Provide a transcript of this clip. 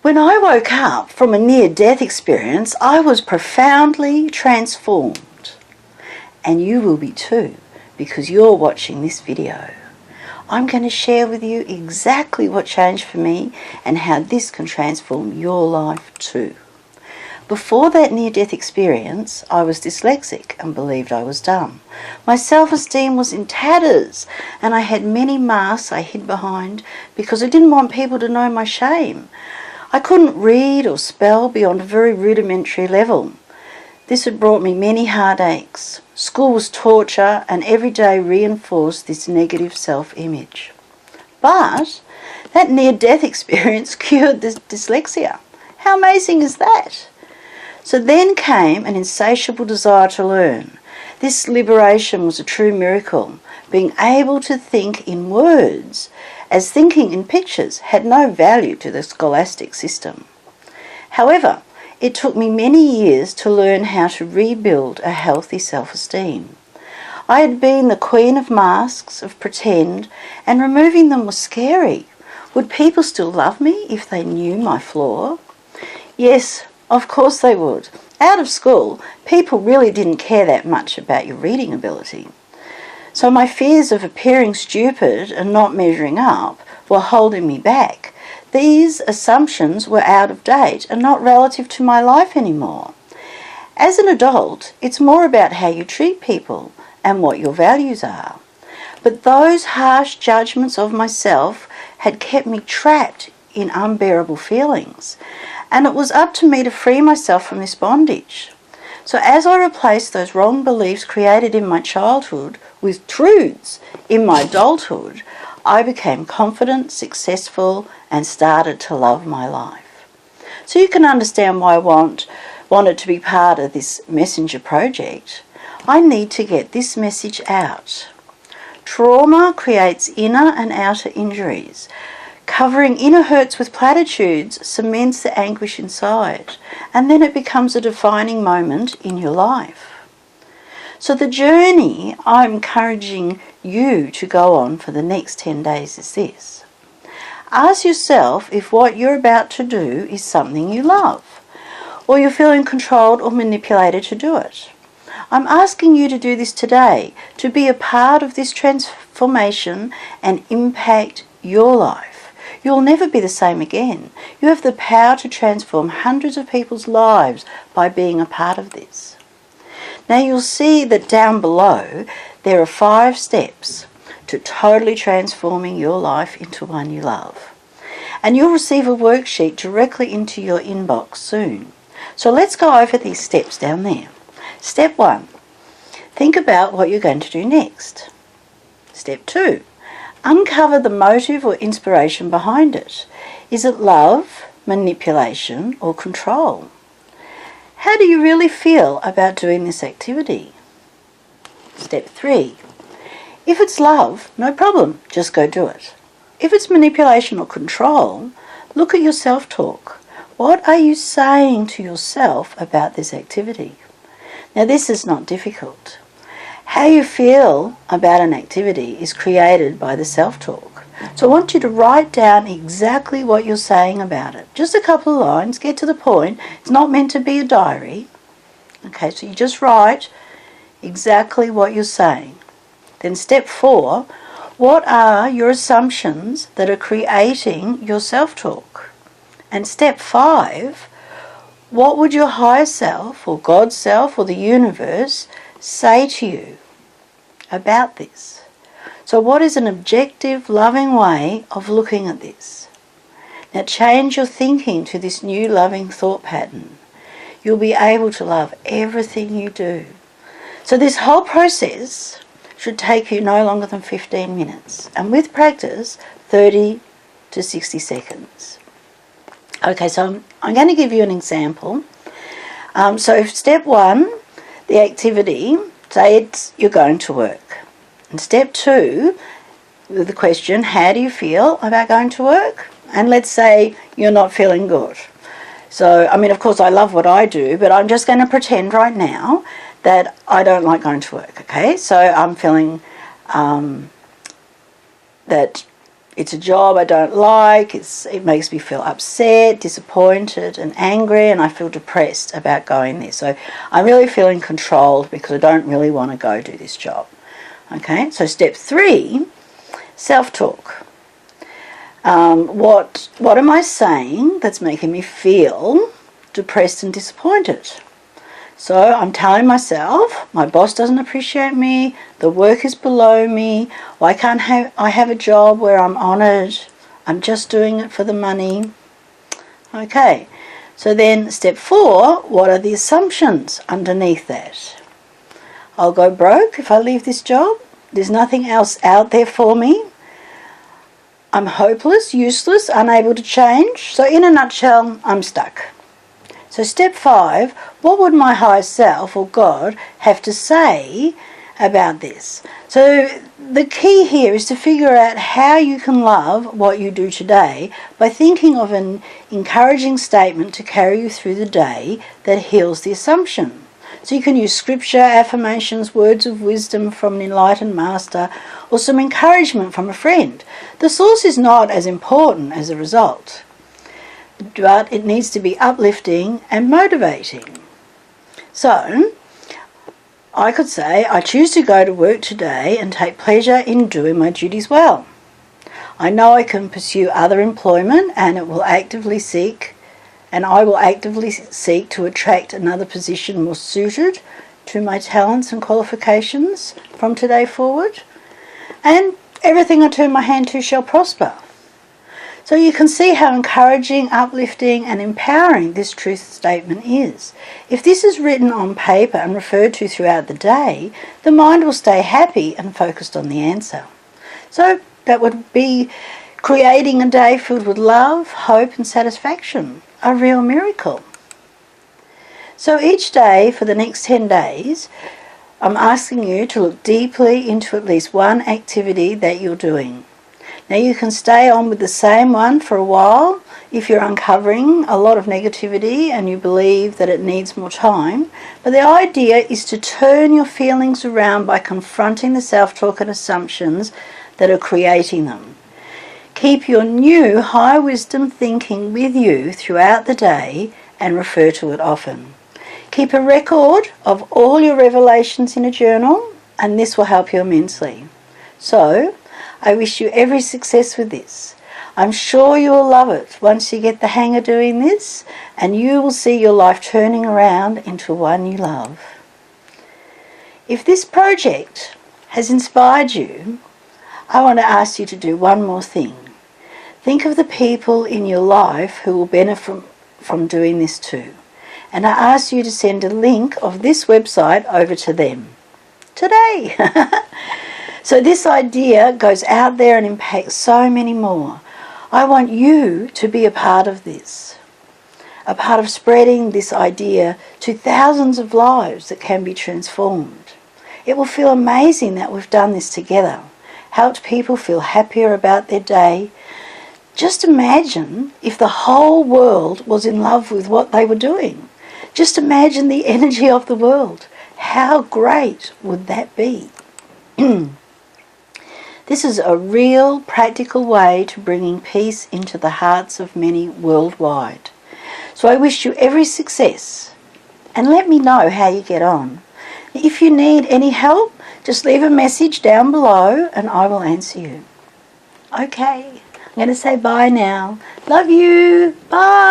When I woke up from a near-death experience, I was profoundly transformed. And you will be too, because you're watching this video. I'm going to share with you exactly what changed for me and how this can transform your life too. Before that near-death experience, I was dyslexic and believed I was dumb. My self-esteem was in tatters, and I had many masks I hid behind because I didn't want people to know my shame. I couldn't read or spell beyond a very rudimentary level. This had brought me many heartaches. School was torture, and every day reinforced this negative self-image. But that near-death experience cured this dyslexia. How amazing is that? So then came an insatiable desire to learn. This liberation was a true miracle. Being able to think in words, as thinking in pictures had no value to the scholastic system. However, it took me many years to learn how to rebuild a healthy self-esteem. I had been the queen of masks, of pretend, and removing them was scary. Would people still love me if they knew my flaw? Yes, of course they would. Out of school, people really didn't care that much about your reading ability. So my fears of appearing stupid and not measuring up were holding me back. These assumptions were out of date and not relative to my life anymore. As an adult, it's more about how you treat people and what your values are. But those harsh judgments of myself had kept me trapped in unbearable feelings, and it was up to me to free myself from this bondage. So as I replaced those wrong beliefs created in my childhood with truths in my adulthood, I became confident, successful, and started to love my life. So you can understand why I wanted to be part of this messenger project. I need to get this message out. Trauma creates inner and outer injuries. Covering inner hurts with platitudes cements the anguish inside, and then it becomes a defining moment in your life. So the journey I'm encouraging you to go on for the next 10 days is this. Ask yourself if what you're about to do is something you love, or you're feeling controlled or manipulated to do it. I'm asking you to do this today, to be a part of this transformation and impact your life. You'll never be the same again. You have the power to transform hundreds of people's lives by being a part of this. Now you'll see that down below there are 5 steps to totally transforming your life into one you love. And you'll receive a worksheet directly into your inbox soon. So let's go over these steps down there. Step 1. Think about what you're going to do next. Step 2. Uncover the motive or inspiration behind it. Is it love, manipulation, or control? How do you really feel about doing this activity? Step 3. If it's love, no problem, just go do it. If it's manipulation or control, look at your self-talk. What are you saying to yourself about this activity? Now this is not difficult. How you feel about an activity is created by the self-talk. So I want you to write down exactly what you're saying about it. Just a couple of lines, get to the point. It's not meant to be a diary. Okay, so you just write exactly what you're saying. Then step 4, what are your assumptions that are creating your self-talk? And step 5, what would your higher self or God's self or the universe say to you about this? So what is an objective, loving way of looking at this? Now change your thinking to this new loving thought pattern. You'll be able to love everything you do. So this whole process should take you no longer than 15 minutes. And with practice, 30 to 60 seconds. Okay, so I'm going to give you an example. So step 1, the activity, say you're going to work. And step 2, the question, how do you feel about going to work? And let's say you're not feeling good. So, I mean, of course, I love what I do, but I'm just going to pretend right now that I don't like going to work, okay? So I'm feeling that It's a job I don't like, it makes me feel upset, disappointed and angry, and I feel depressed about going there. So I'm really feeling controlled because I don't really want to go do this job. Okay, so step 3, self-talk. What am I saying that's making me feel depressed and disappointed? So I'm telling myself, my boss doesn't appreciate me, the work is below me, why can't I have a job where I'm honoured, I'm just doing it for the money. Okay, so then step 4, what are the assumptions underneath that? I'll go broke if I leave this job, there's nothing else out there for me, I'm hopeless, useless, unable to change. So in a nutshell, I'm stuck. So step 5, what would my higher self or God have to say about this? So the key here is to figure out how you can love what you do today by thinking of an encouraging statement to carry you through the day that heals the assumption. So you can use scripture, affirmations, words of wisdom from an enlightened master, or some encouragement from a friend. The source is not as important as the result, but it needs to be uplifting and motivating. So I could say, I choose to go to work today and take pleasure in doing my duties well. I know I can pursue other employment and I will actively seek to attract another position more suited to my talents and qualifications from today forward. And everything I turn my hand to shall prosper. So you can see how encouraging, uplifting and empowering this truth statement is. If this is written on paper and referred to throughout the day, the mind will stay happy and focused on the answer. So that would be creating a day filled with love, hope and satisfaction. A real miracle. So each day for the next 10 days, I'm asking you to look deeply into at least one activity that you're doing. Now you can stay on with the same one for a while if you're uncovering a lot of negativity and you believe that it needs more time. But the idea is to turn your feelings around by confronting the self-talk and assumptions that are creating them. Keep your new high wisdom thinking with you throughout the day and refer to it often. Keep a record of all your revelations in a journal and this will help you immensely. So, I wish you every success with this. I'm sure you will love it once you get the hang of doing this and you will see your life turning around into one you love. If this project has inspired you, I want to ask you to do one more thing. Think of the people in your life who will benefit from doing this too. And I ask you to send a link of this website over to them today. So this idea goes out there and impacts so many more. I want you to be a part of this, a part of spreading this idea to thousands of lives that can be transformed. It will feel amazing that we've done this together, helped people feel happier about their day. Just imagine if the whole world was in love with what they were doing. Just imagine the energy of the world. How great would that be? This is a real practical way to bringing peace into the hearts of many worldwide. So I wish you every success and let me know how you get on. If you need any help, just leave a message down below and I will answer you. Okay, I'm going to say bye now. Love you. Bye.